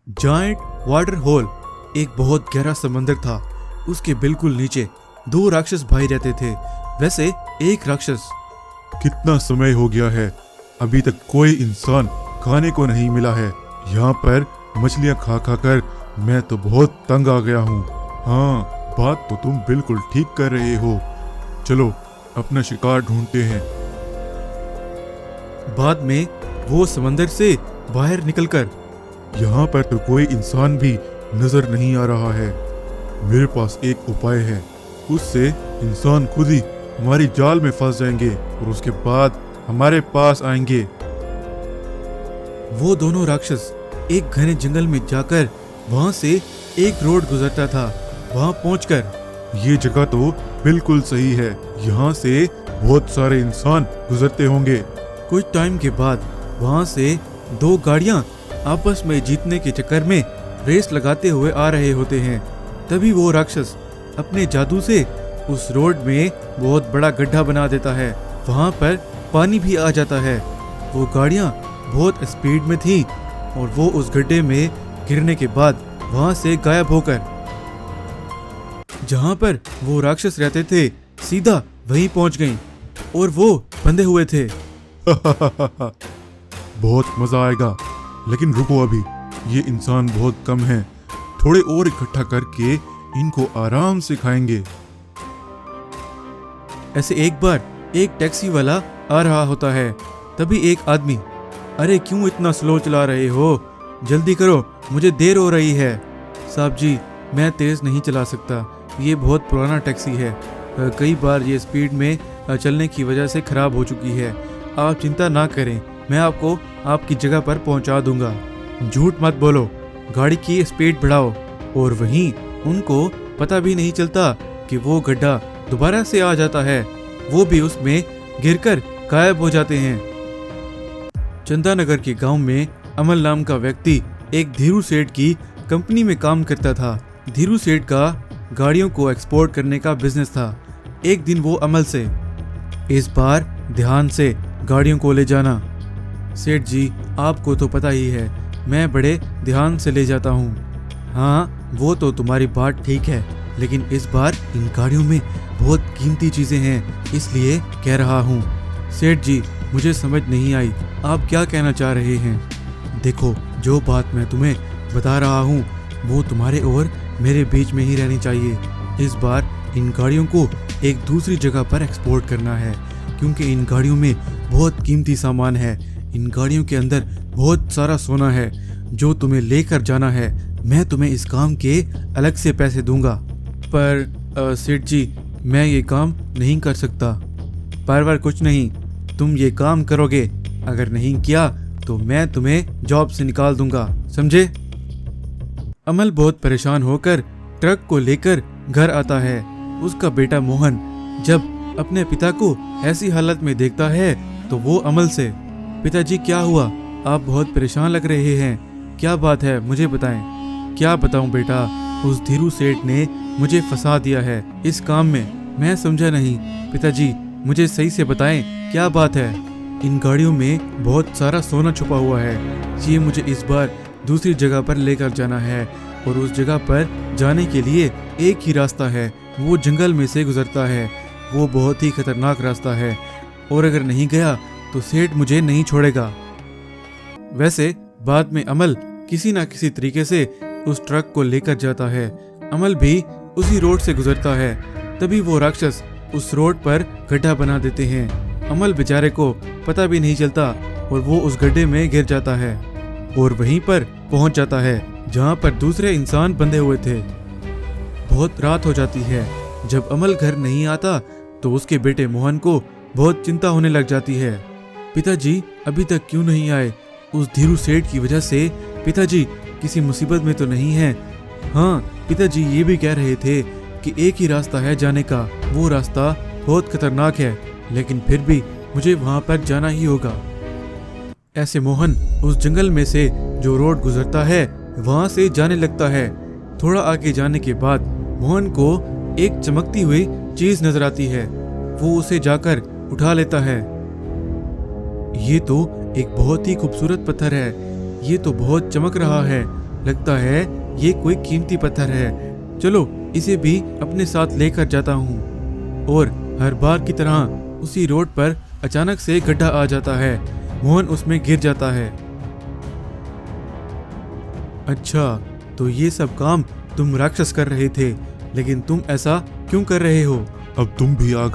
Giant water hole एक बहुत गहरा समंदर था। उसके बिल्कुल नीचे दो राक्षस भाई रहते थे। वैसे एक राक्षस, कितना समय हो गया है, अभी तक कोई इंसान खाने को नहीं मिला है। यहाँ पर मछलियाँ खा खा कर मैं तो बहुत तंग आ गया हूँ। हाँ, बात तो तुम बिल्कुल ठीक कर रहे हो। चलो अपना शिकार ढूंढते हैं। बाद में वो समंदर से बाहर निकलकर, यहाँ पर तो कोई इंसान भी नजर नहीं आ रहा है। मेरे पास एक उपाय है, उससे इंसान खुद ही हमारी जाल में फंस जाएंगे और उसके बाद हमारे पास आएंगे। वो दोनों राक्षस एक घने जंगल में जाकर वहां से एक रोड गुजरता था। वहां पहुंचकर, ये जगह तो बिल्कुल सही है, यहाँ से बहुत सारे इंसान गुजरते होंगे। कुछ टाइम के बाद वहां से दो गाड़ियां आपस में जीतने के चक्कर में रेस लगाते हुए आ रहे होते हैं। तभी वो राक्षस अपने जादू से उस रोड में बहुत बड़ा गड्ढा बना देता है। वहां पर पानी भी आ जाता है। वो गाड़ियां बहुत स्पीड में थी और वो उस गड्ढे में गिरने के बाद वहां से गायब होकर जहां पर वो राक्षस रहते थे सीधा वहीं पहुंच गईं और वो बंधे हुए थे। बहुत मजा आएगा, लेकिन रुको, अभी ये इंसान बहुत कम हैं। थोड़े और इकट्ठा करके इनको आराम से खाएंगे। ऐसे एक बार एक टैक्सी वाला आ रहा होता है। तभी एक आदमी, अरे क्यों इतना स्लो चला रहे हो, जल्दी करो, मुझे देर हो रही है। साहब जी, मैं तेज नहीं चला सकता, ये बहुत पुराना टैक्सी है, कई बार ये स्पीड में चलने की वजह से खराब हो चुकी है। आप चिंता ना करें, मैं आपको आपकी जगह पर पहुंचा दूंगा। झूठ मत बोलो, गाड़ी की स्पीड बढ़ाओ। और वहीं उनको पता भी नहीं चलता कि वो गड्ढा दोबारा से आ जाता है। वो भी उसमें गिरकर गायब हो जाते हैं। चंदानगर के गांव में अमल नाम का व्यक्ति एक धीरू सेठ की कंपनी में काम करता था। धीरू सेठ का गाड़ियों को एक्सपोर्ट करने का बिजनेस था। एक दिन वो अमल से, इस बार ध्यान से गाड़ियों को ले जाना। सेठ जी, आपको तो पता ही है, मैं बड़े ध्यान से ले जाता हूँ। हाँ, वो तो तुम्हारी बात ठीक है, लेकिन इस बार इन गाड़ियों में बहुत कीमती चीजें हैं, इसलिए कह रहा हूँ। सेठ जी, मुझे समझ नहीं आई, आप क्या कहना चाह रहे हैं? देखो, जो बात मैं तुम्हें बता रहा हूँ वो तुम्हारे और मेरे बीच में ही रहनी चाहिए। इस बार इन गाड़ियों को एक दूसरी जगह पर एक्सपोर्ट करना है, क्योंकि इन गाड़ियों में बहुत कीमती सामान है। इन गाड़ियों के अंदर बहुत सारा सोना है जो तुम्हें लेकर जाना है। मैं तुम्हें इस काम के अलग से पैसे दूंगा। पर सेठ जी, मैं ये काम नहीं कर सकता। पर कुछ नहीं, तुम ये काम करोगे, अगर नहीं किया तो मैं तुम्हें जॉब से निकाल दूंगा, समझे? अमल बहुत परेशान होकर ट्रक को लेकर घर आता है। उसका बेटा मोहन जब अपने पिता को ऐसी हालत में देखता है तो वो अमल से, पिताजी क्या हुआ, आप बहुत परेशान लग रहे हैं, क्या बात है, मुझे बताएं। क्या बताऊं बेटा, उस धीरू सेठ ने मुझे फंसा दिया है इस काम में, मैं समझा नहीं। पिताजी, मुझे सही से बताएं, क्या बात है? इन गाड़ियों में बहुत सारा सोना छुपा हुआ है, ये मुझे इस बार दूसरी जगह पर लेकर जाना है और उस जगह पर जाने के लिए एक ही रास्ता है, वो जंगल में से गुजरता है। वो बहुत ही खतरनाक रास्ता है और अगर नहीं गया तो सेठ मुझे नहीं छोड़ेगा। वैसे बाद में अमल किसी ना किसी तरीके से उस ट्रक को लेकर जाता है। अमल भी उसी रोड से गुजरता है। तभी वो राक्षस उस रोड पर गड्ढा बना देते हैं। अमल बेचारे को पता भी नहीं चलता और वो उस गड्ढे में गिर जाता है और वहीं पर पहुंच जाता है जहां पर दूसरे इंसान बंधे हुए थे। बहुत रात हो जाती है। जब अमल घर नहीं आता तो उसके बेटे मोहन को बहुत चिंता होने लग जाती है। पिताजी अभी तक क्यों नहीं आए? उस धीरू सेठ की वजह से पिताजी किसी मुसीबत में तो नहीं है? हाँ, पिताजी ये भी कह रहे थे कि एक ही रास्ता है जाने का, वो रास्ता बहुत खतरनाक है, लेकिन फिर भी मुझे वहां पर जाना ही होगा। ऐसे मोहन उस जंगल में से जो रोड गुजरता है वहां से जाने लगता है। थोड़ा आगे जाने के बाद मोहन को एक चमकती हुई चीज नजर आती है। वो उसे जाकर उठा लेता है। ये तो एक बहुत ही खूबसूरत पत्थर है, ये तो बहुत चमक रहा है, लगता है ये कोई कीमती पत्थर है। चलो इसे भी अपने साथ लेकर जाता हूँ। और हर बार की तरह उसी रोड पर अचानक से गड्ढा आ जाता है। मोहन उसमें गिर जाता है। अच्छा, तो ये सब काम तुम राक्षस कर रहे थे, लेकिन तुम ऐसा क्यों कर रहे हो? अब तुम भी आ गए।